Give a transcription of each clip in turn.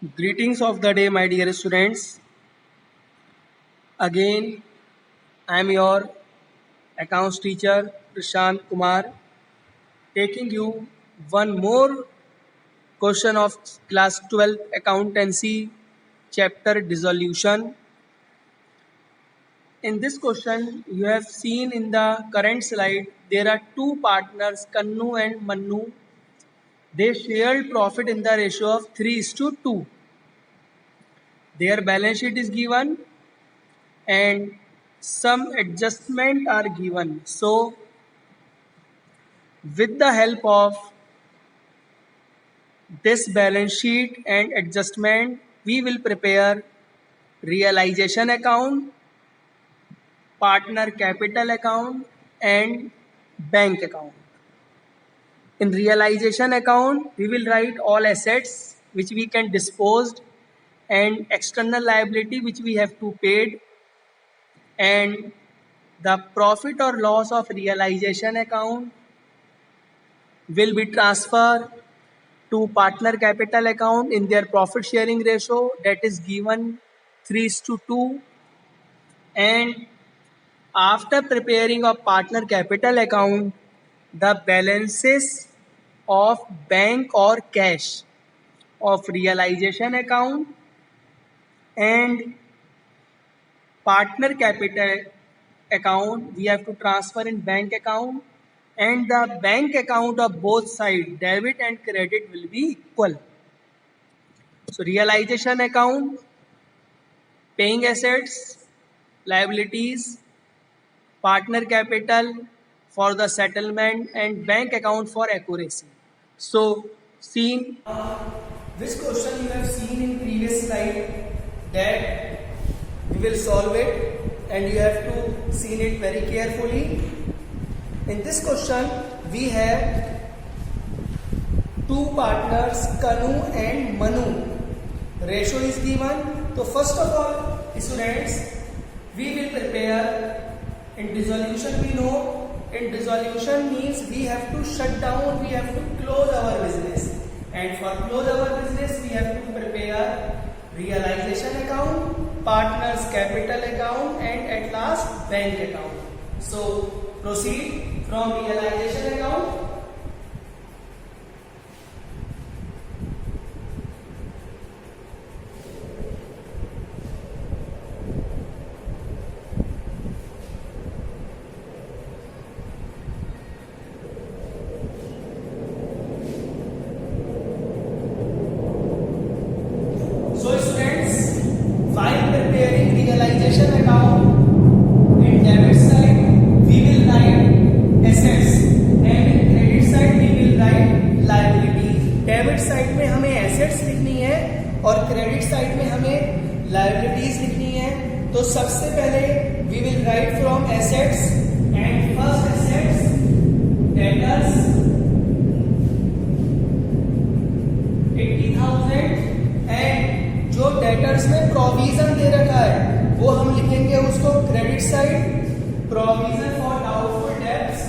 Greetings of the day, my dear students. Again, I am your accounts teacher, Prashant Kumar, taking you one more question of class 12 accountancy chapter dissolution. In this question, you have seen in the current slide, there are two partners, Kannu and Mannu. They shared profit in the ratio of 3:2. Their balance sheet is given and some adjustment are given. So with the help of this balance sheet and adjustment, we will prepare realization account, partner capital account and bank account. In realization account, we will write all assets which we can dispose and external liability which we have to paid, and the profit or loss of realization account will be transferred to partner capital account in their profit sharing ratio that is given 3:2. And after preparing a partner capital account, the balances of bank or cash of realization account and partner capital account we have to transfer in bank account, and the bank account of both sides debit and credit will be equal. So realization account, paying assets, liabilities, partner capital for the settlement and bank account for accuracy. So seen this question you have seen in previous slide that we will solve it and you have to see it very carefully. In this question we have two partners Kanu and Manu. Ratio is given. So first of all students, we will prepare in dissolution. We know in dissolution means we have to shut down, we have to close our business, and for close our business we have to prepare realization account, partners capital account and at last bank account. So proceed from realization account. So students, while preparing realization account in debit side we will write assets and in credit side we will write liabilities. Debit side में हमें assets लिखनी है और credit side में हमें liabilities लिखनी है. तो सबसे पहले we will write from assets and first assets debtors 80,000 and जो डेटर्स में प्रोविजन दे रखा है वो हम लिखेंगे उसको credit side. Provision for doubtful debts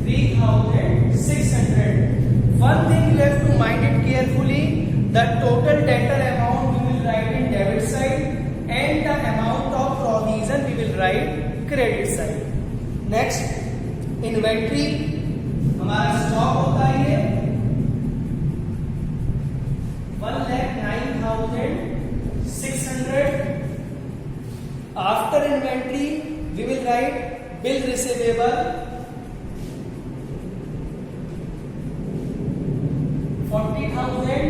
3,600. One thing you have to mind it carefully, the total debtor amount we will write in debit side and the amount of provision we will write credit side. Next, inventory हमारा stock होता है 1,09,600. After inventory we will write bill receivable 40,000.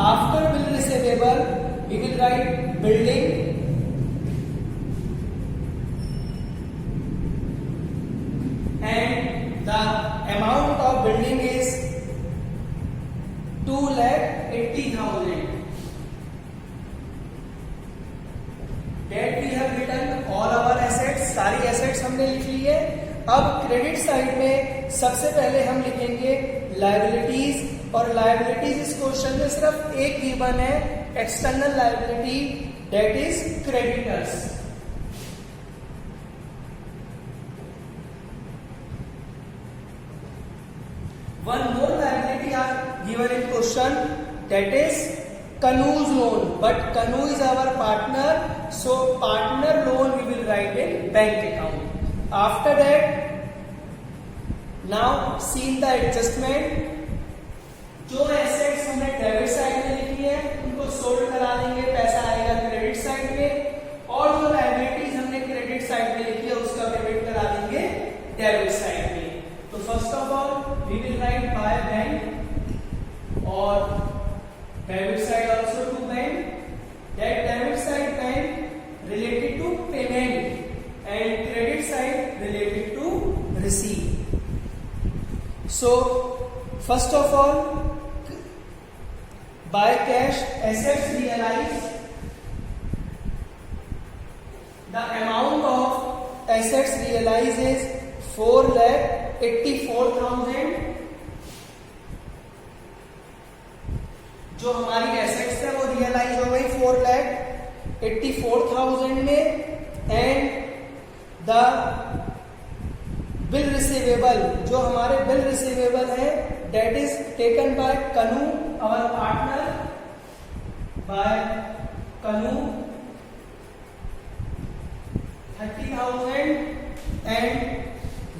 After bill receivable we will write building and the amount of building is 2,80,000. That we have written all our assets, सारी assets हमने लिख ली है. अब credit side में सबसे पहले हम लिखेंगे लाइबिलिटीज, और लाइबिलिटीज इस क्वेश्चन में सिर्फ एक गिवन है, external liability that is creditors. One more liability are given in question, that is Kanu's loan, but Kanu is our partner, so partner loan we will write in bank account. After that, now see the adjustment. जो assets हमने debit side में लिखी है उनको sold करा देंगे, पैसा आएगा क्रेडिट साइड में, और जो लायबिलिटीज हमने क्रेडिट साइड में लिखी है उसका पेमेंट करा देंगे डेबिट साइड में. तो first of all we will write by bank और debit side also to bank. That debit side bank related to payment and credit side related to receive. So first of all by cash assets realized, the amount of assets realized is 4,84,000. जो हमारी assets है वो realise हो गई 4,84,000 में. And the bill receivable, जो हमारे bill receivable है, that is taken by Kanu, our partner, by Kanu, 30,000. And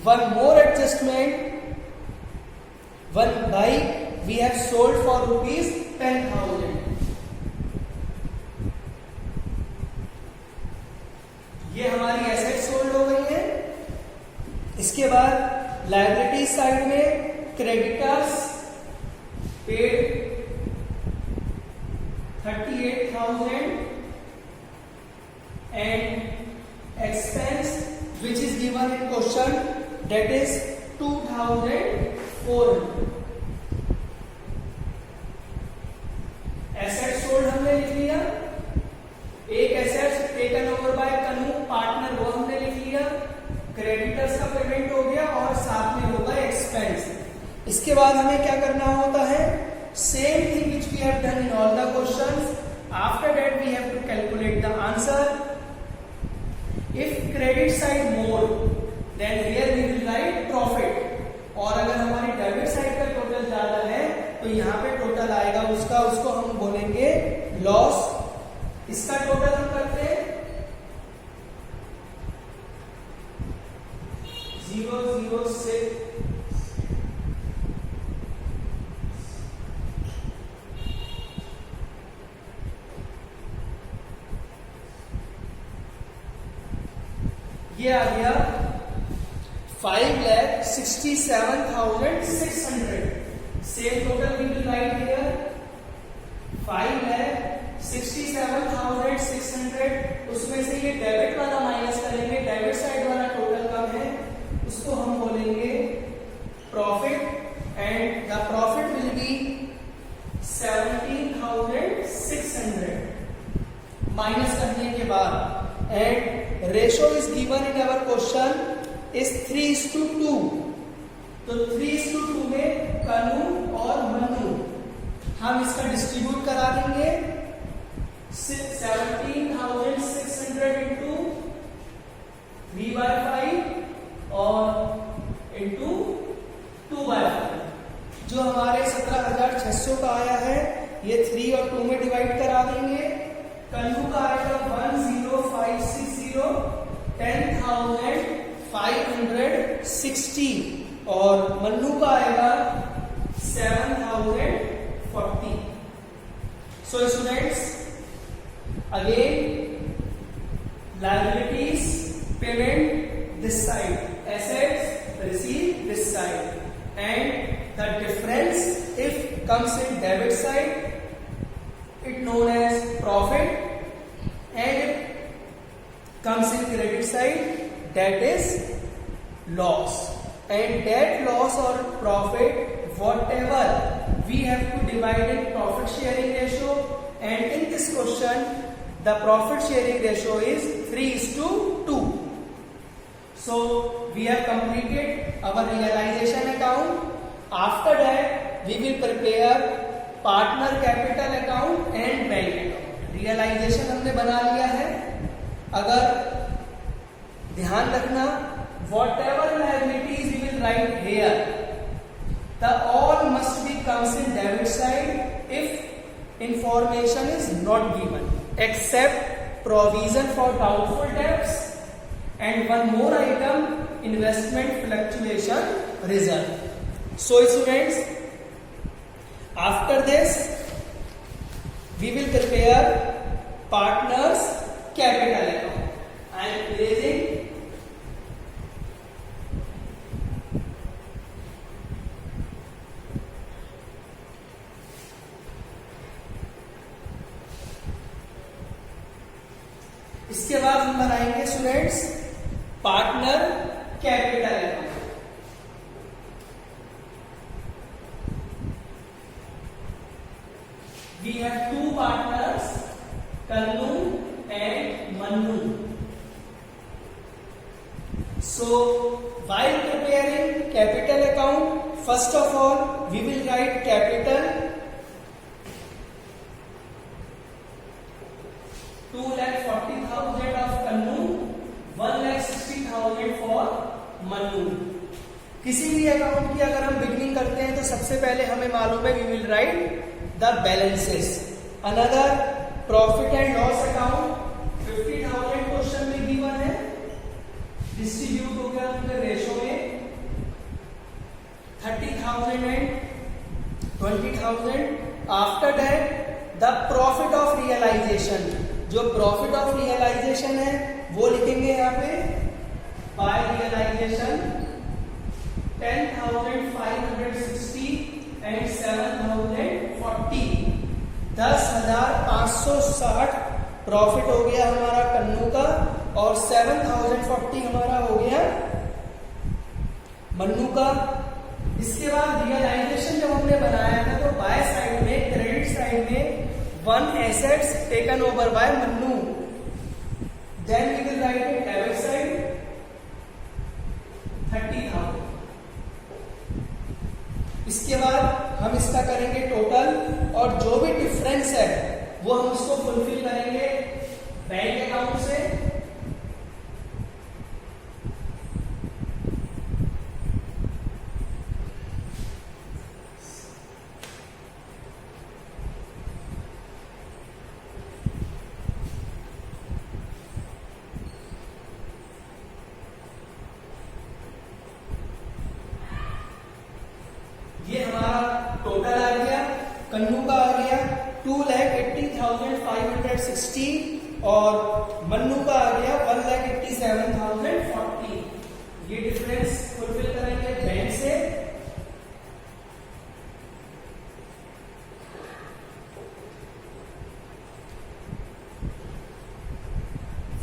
one more adjustment, one bike we have sold for rupees 10,000. ये हमारी एसेट सोल्ड हो गई है. इसके बाद लायबिलिटी साइड में creditors paid 38,000 and expense which is given in question, that is 2,400. Asset sold हमने लिख लिया. एक एसेट टेकन ओवर बाय कनू पार्टनर वो हमने लिख लिया. क्रेडिटर्स का पेमेंट हो गया और साथ में होगा एक्सपेंस. इसके बाद हमें क्या करना होता है, same thing which we have done in all the questions. After that we have to calculate the answer. If credit side more than here we will write profit. और अगर हमारी डेबिट साइड का टोटल ज्यादा है तो यहाँ पे total आएगा उसका, उसको हम बोलेंगे लॉस. इसका टोटल हम करते हैं 006. ये आ गया 5,67,600. Same total we will write here 5,67,600. उसमें से ये डेबिट वाला माइनस करेंगे, डेबिट साइड वाला टोटल कम है, उसको हम बोलेंगे profit. And the profit will be 17,600 minus करने के बाद. And ratio is given in our question is 3:2. तो 3:2 में कनू और मनु हम इसका डिस्ट्रीब्यूट करा देंगे. 17,600 इंटू 3/5 और इंटू 2/5. जो हमारे 17,600 का आया है ये 3 और 2 में डिवाइड करा देंगे. कन्नू का आएगा 10560, 10,560 और मन्नू का आएगा 7,040. So students, again liabilities payment this side, assets receive this side, and the difference if comes in debit side it known as profit, and if comes in credit side that is loss. And that loss or profit whatever we have to divide in profit sharing ratio, and in this question the profit sharing ratio is 3:2. So we have completed our realization account. After that we will prepare partner capital account and bank account. Realization हमने बना लिया है. अगर ध्यान रखना, whatever liabilities we will write here, the all must be comes in debit side if information is not given except provision for doubtful debts and one more item, investment fluctuation reserve. So students, after this we will prepare partners capital account. I am erasing इसके बाद हम बनाएंगे students partner capital account. We have two partners, Kannu and Mannu. So while preparing capital account, first of all we will write capital 2,40,000 of Kannu, 1,60,000 for Mannu. किसी भी account की अगर हम beginning करते हैं तो सबसे पहले हमें मालूम है we will write the balances. Another profit and loss account 50,000 question में गिवन है, डिस्ट्रीब्यूट हो गया उनके रेशो में 30,000 and 20,000. After that the profit of realisation, जो प्रॉफिट ऑफ रियलाइजेशन है वो लिखेंगे यहाँ पे बाय रियलाइजेशन 10,560 एंड 7,040. 10,560 प्रॉफिट हो गया हमारा कन्नू का और 7,040 हमारा हो गया मन्नू का. इसके बाद रियलाइजेशन जब हमने बनाया था तो बाय साइड में क्रेडिट साइड में one assets taken over by Mannu. Then we will write it debit side 30,000. इसके बाद हम इसका करेंगे टोटल और जो भी डिफरेंस है वो हम इसको फुलफिल करेंगे बैंक अकाउंट से. ये हमारा टोटल आ गया, कन्नू का आ गया 2,80,560 और मन्नू का आ गया 1,87,040. ये डिफरेंस फुलफिल करेंगे बैंक से.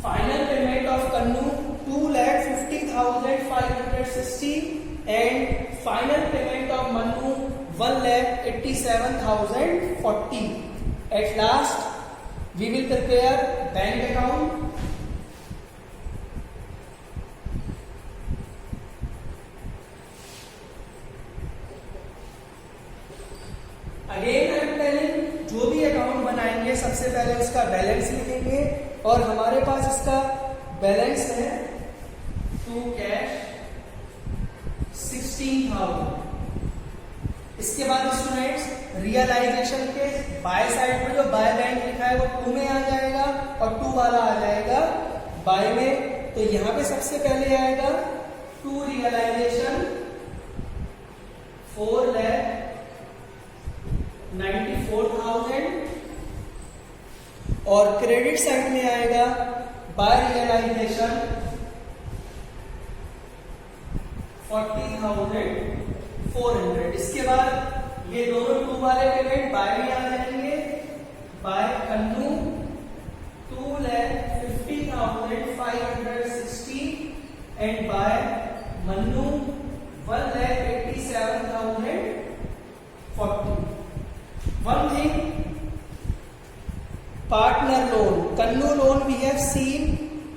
Final payment of Kannu 2,50,560 and final payment of Mannu 1,87,040. At last we will prepare bank account. Again I am telling, जो भी अकाउंट बनाएंगे सबसे पहले उसका बैलेंस लिखेंगे और हमारे पास इसका बैलेंस है टू कैश 16,000. इसके बाद स्टूडेंट्स रियलाइजेशन के बाय साइड में जो बाय बैंक लिखा है वो 2 में आ जाएगा और 2 वाला आ जाएगा बाय में. तो यहां पे सबसे पहले आएगा 2 रियलाइजेशन 4,94,000 और क्रेडिट साइड में आएगा बाय रियलाइजेशन 40,400. इसके बाद ये दोनों 2 वाले पेमेंट बाय में आ जाएंगे. By Kannu 2,50,560 and by Mannu 1,87,040. One thing, partner loan, Kannu loan we have seen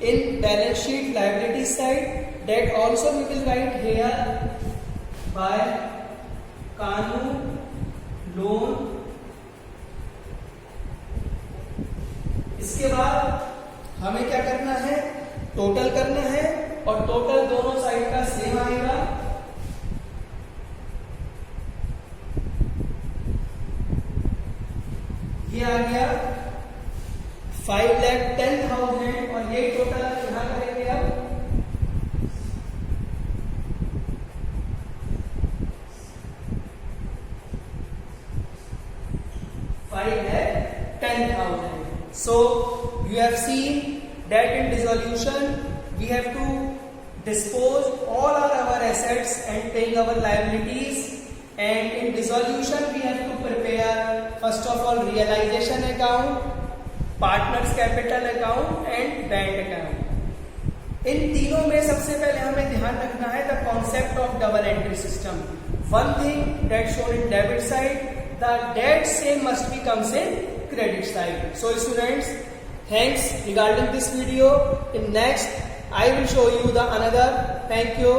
in balance sheet liability side, that also we will write here by Kannu loan. इसके बाद हमें क्या करना है, टोटल करना है और टोटल दोनों साइड का सेम आएगा ये आ गया 5,10,000 और ये टोटल यहाँ करेंगे अब 5,10,000. So you have seen that in dissolution we have to dispose all our assets and paying our liabilities, and in dissolution we have to prepare first of all realization account, partners capital account and bank account. इन तीनों में सबसे पहले हमें ध्यान रखना है the concept of double entry system. One thing that shown in debit side, the date same must be comes in credit side. So students, thanks regarding this video. In next I will show you the another. Thank you.